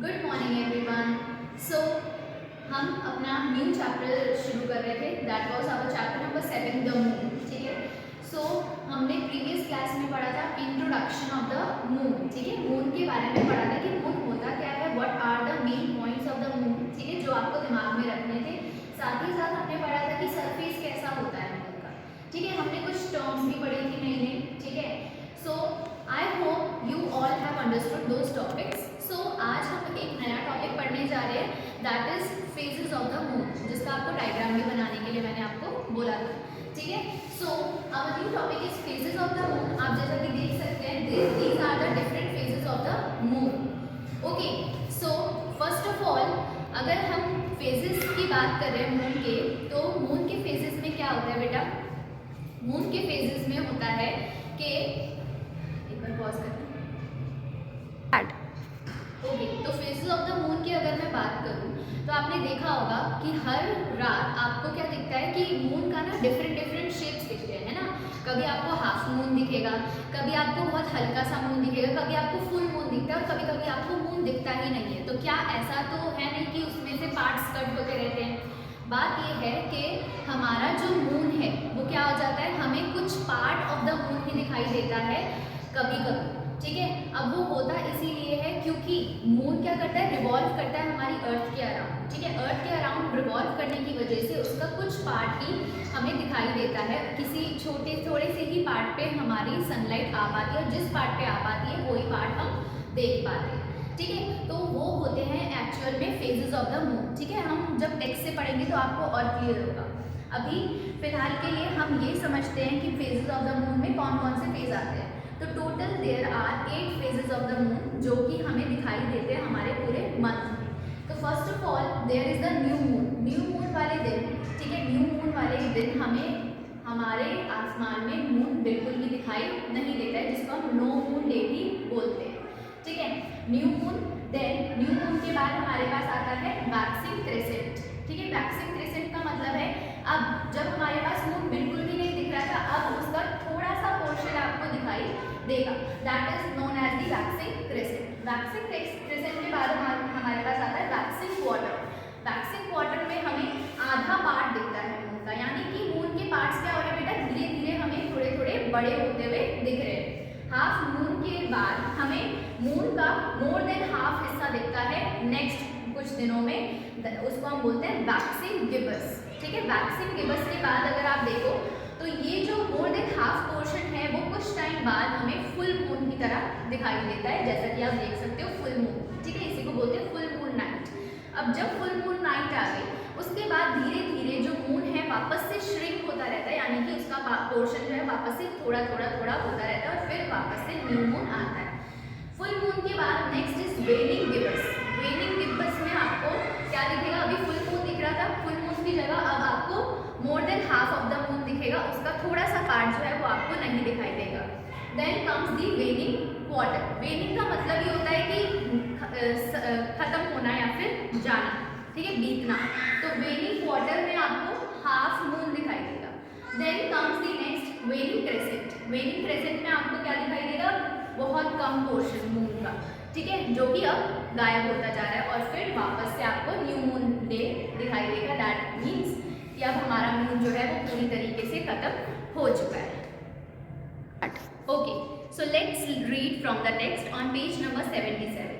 Good morning everyone. सो हम अपना new chapter शुरू कर रहे थे, that was our chapter number 7 the moon. ठीक है, सो हमने प्रीवियस क्लास में पढ़ा था इंट्रोडक्शन ऑफ द मून। ठीक है, मून के बारे में पढ़ा था कि मून होता क्या है, what are the main points of the moon. ठीक है, जो आपको दिमाग में रखने थे। साथ ही साथ हमने पढ़ा था कि सरफेस कैसा होता है मून का। ठीक है, हमने कुछ टर्म्स भी पढ़ी थी नई नई। ठीक है, so I hope you all have understood those topics. So आज हम एक नया टॉपिक पढ़ने जा रहे हैं, that is phases of the moon, जिसका आपको डायग्राम भी बनाने के लिए मैंने आपको बोला था। ठीक है, so our new topic is phases of the moon. आप जैसा कि देख सकते हैं, these are the different phases of the moon. Okay, so first of all अगर हम फेजेस की बात कर रहे हैं मून के, तो मून के फेजेस में क्या होता है बेटा? मून के फेजेस में होता है कि एक बार पॉज करना। ओके, तो फेजेस ऑफ द मून की अगर मैं बात करूं, तो आपने देखा होगा कि हर रात आपको क्या दिखता है कि मून का ना डिफरेंट डिफरेंट शेप्स दिखते हैं, है ना। कभी आपको हाफ मून दिखेगा, कभी आपको बहुत हल्का सा मून दिखेगा, कभी आपको फुल मून दिखता है और कभी कभी आपको मून दिखता ही नहीं है। तो क्या ऐसा तो है नहीं कि उसमें से पार्ट्स कट होते रहते हैं। बात यह है कि हमारा जो मून है वो क्या हो जाता है, हमें कुछ पार्ट ऑफ द मून ही दिखाई देता है कभी कभी। ठीक है, अब वो होता इसीलिए है क्योंकि मून क्या करता है, रिवॉल्व करता है हमारी अर्थ के अराउंड। ठीक है, अर्थ के अराउंड रिवॉल्व करने की वजह से उसका कुछ पार्ट ही हमें दिखाई देता है। किसी थोड़े से ही पार्ट पे हमारी सनलाइट आ पाती है और जिस पार्ट पे आ पाती है वही पार्ट हम देख पाते हैं। ठीक है, तो वो होते हैं एक्चुअल में फेजेस ऑफ द मून। ठीक है, हम जब टेक्स्ट से पढ़ेंगे तो आपको और क्लियर होगा। अभी फिलहाल के लिए हम ये समझते हैं कि फेजेस ऑफ द मून में कौन कौन से फेज आते हैं। तो total there are 8 phases of the moon, जो कि हमें दिखाई देते हैं हमारे पूरे मंथ में। तो first of all there is the new moon. New moon वाले दिन, ठीक है, न्यू मून वाले दिन हमें हमारे आसमान में मून बिल्कुल भी दिखाई नहीं देता है, जिसको हम नो मून डे भी बोलते हैं। ठीक है, new moon. Then new moon के बाद हमारे पास आता है वैक्सिंग क्रेसेंट। ठीक है, वैक्सिंग क्रेसेंट का मतलब है अब जब हमारे पास मून बिल्कुल भी नहीं दिख रहा था, अब उसका थोड़ा सा पोर्शन आपको दिखाई देगा, that is known as the waxing crescent. Waxing crescent के बाद हमारे पास आता है वैक्सिंग क्वार्टर। वैक्सिंग क्वार्टर में हमें आधा पार्ट दिखता है मून का, यानी कि मून के पार्ट्स क्या हो रहे हैं बेटा, धीरे धीरे हमें थोड़े थोड़े बड़े होते हुए दिख रहे हैं। हाफ मून के बाद हमें मून का मोर देन हाफ हिस्सा दिखता है नेक्स्ट कुछ दिनों में, उसको हम बोलते हैं वैक्सिंग गिबस। ठीक है, वैक्सिंग गिबस के बाद अगर आप देखो तो ये जो मोर देन हाफ पोर्शन है वो कुछ टाइम बाद हमें फुल मून की तरह दिखाई देता है, जैसा कि आप देख सकते हो फुल मून। ठीक है, इसी को बोलते हैं फुल मून नाइट। अब जब फुल मून नाइट आ गई, उसके बाद धीरे धीरे जो मून है वापस से श्रिंक होता रहता है, यानी कि उसका पोर्शन जो है वापस से थोड़ा थोड़ा थोड़ा होता रहता है और फिर वापस से न्यू मून आता है। फुल मून के बाद नेक्स्ट इज वेनिंग गिबस। वेनिंग गिबस में आपको क्या दिखेगा, अभी फुल मून दिख रहा था, फुल मून की जगह अब आपको more than half of the moon दिखेगा, उसका थोड़ा सा पार्ट जो है वो आपको नहीं दिखाई देगा। Then comes the waning quarter. Waning का मतलब ये होता है कि खत्म होना या फिर जाना, ठीक है, बीतना। तो वेनिंग क्वार्टर में आपको हाफ मून दिखाई देगा। Then comes the next waning crescent. Waning crescent में आपको क्या दिखाई देगा, बहुत कम पोर्शन मून का, ठीक है, जो कि अब गायब होता जा रहा है और फिर वापस से आपको न्यू मून डे दिखाई देगा। दैट मीन्स कि अब हमारा मून जो है वो पूरी तरीके से खत्म हो चुका है। Okay, so let's read from the text on page number 77.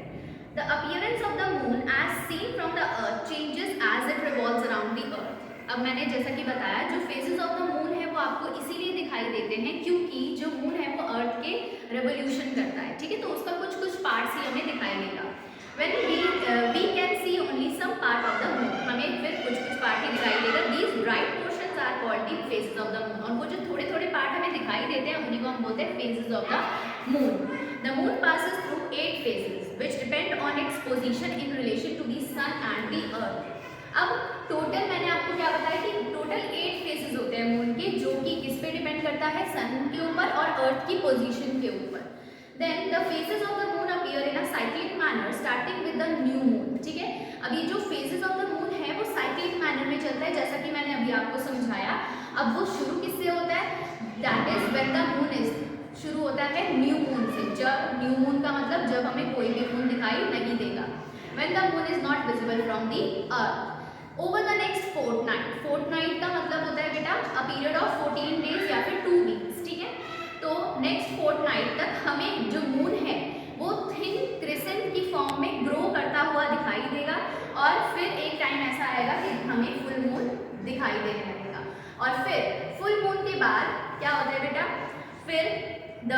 The appearance of the moon as seen from the earth changes as it revolves around the earth. अब मैंने जैसा कि बताया, जो फेजेस ऑफ द मून है वो आपको इसीलिए दिखाई देते हैं क्योंकि जो मून है वो अर्थ के रेवोल्यूशन करता है। ठीक है, तो उसका कुछ कुछ पार्ट्स ही हमें दिखाई देगा। When we can see only some part of the moon, हमें फिर कुछ कुछ पार्ट ही दिखाई देगा। These bright portions are called the phases of the moon. और वो जो थोड़े थोड़े पार्ट हमें दिखाई देते हैं उन्हीं को हम बोलते हैं phases of the moon. The moon passes through 8 phases which depend on its position in relation to the sun and the earth. अब टोटल मैंने आपको क्या बताया कि टोटल 8 फेजेस होते हैं मून के, जो कि किस पे डिपेंड करता है, सन के ऊपर और अर्थ की पोजीशन के ऊपर। Then the phases of the moon appear in a cyclic manner starting with the new moon. ठीक है, अब ये जो फेजेस ऑफ द मून है वो साइक्लिक मैनर में चलता है, जैसा कि मैंने अभी आपको समझाया। अब वो शुरू किससे होता है, that is when the moon is, शुरू होता है न्यू मून से। जब न्यू मून का मतलब जब हमें कोई भी मून दिखाई नहीं देगा। when the moon is not visible from the earth. Over the next fortnight, fortnight का मतलब होता है बेटा a period of 14 days या फिर 2 weeks, ठीक है। तो नेक्स्ट फोर्टनाइट तक हमें जो मून है वो थिन क्रिसेंट की फॉर्म में ग्रो करता हुआ दिखाई देगा और फिर एक टाइम ऐसा आएगा कि हमें फुल मून दिखाई देने लगेगा। और फिर फुल मून के बाद क्या होता है बेटा, फिर the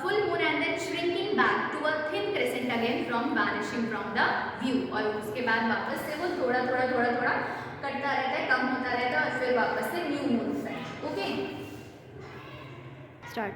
full moon and then shrinking back to a thin crescent again from vanishing from the view, और उसके बाद वापस से वो थोड़ा थोड़ा थोड़ा थोड़ा कटता रहता है, कम होता रहता है और फिर वापस से न्यू मून है। Okay, start.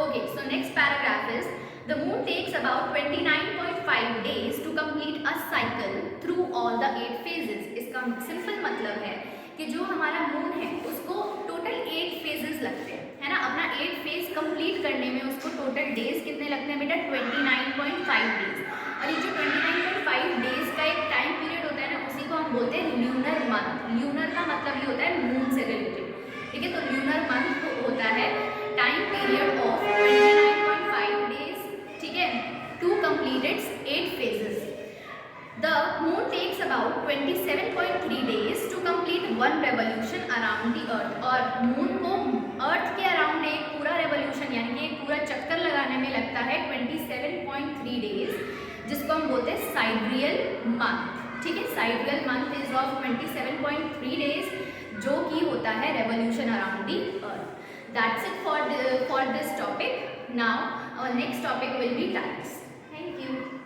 Okay, so next paragraph is the moon takes about 29.5 days to complete a cycle through all the 8 phases. इसका सिंपल मतलब है कि जो हमारा मून है उसको टोटल 8 फेजेस लगते हैं, है ना। अपना 8 फेज कंप्लीट करने में उसको टोटल डेज कितने लगते हैं बेटा, 29.5 डेज। और ये जो 29.5 डेज का एक टाइम पीरियड होता है ना, उसी को हम बोलते हैं ल्यूनर मंथ। ल्यूनर का मतलब ये होता है मून से रिलेटेड, ठीक है। तो ल्यूनर मंथ होता है टाइम पीरियड ऑफ 29.5 डेज, ठीक है, to complete its 8 phases. The moon takes about 27.3 days to complete one revolution around the earth. और मून को अर्थ के अराउंड एक पूरा रेवोल्यूशन यानी कि एक पूरा चक्कर लगाने में लगता है 27.3 डेज, जिसको हम बोलते हैं साइड्रियल मंथ, ठीक है। साइड्रियल मंथ इज ऑफ 27.3 डेज, जो कि होता है revolution around the earth. That's it for this topic. Now our next topic will be tides. Thank you.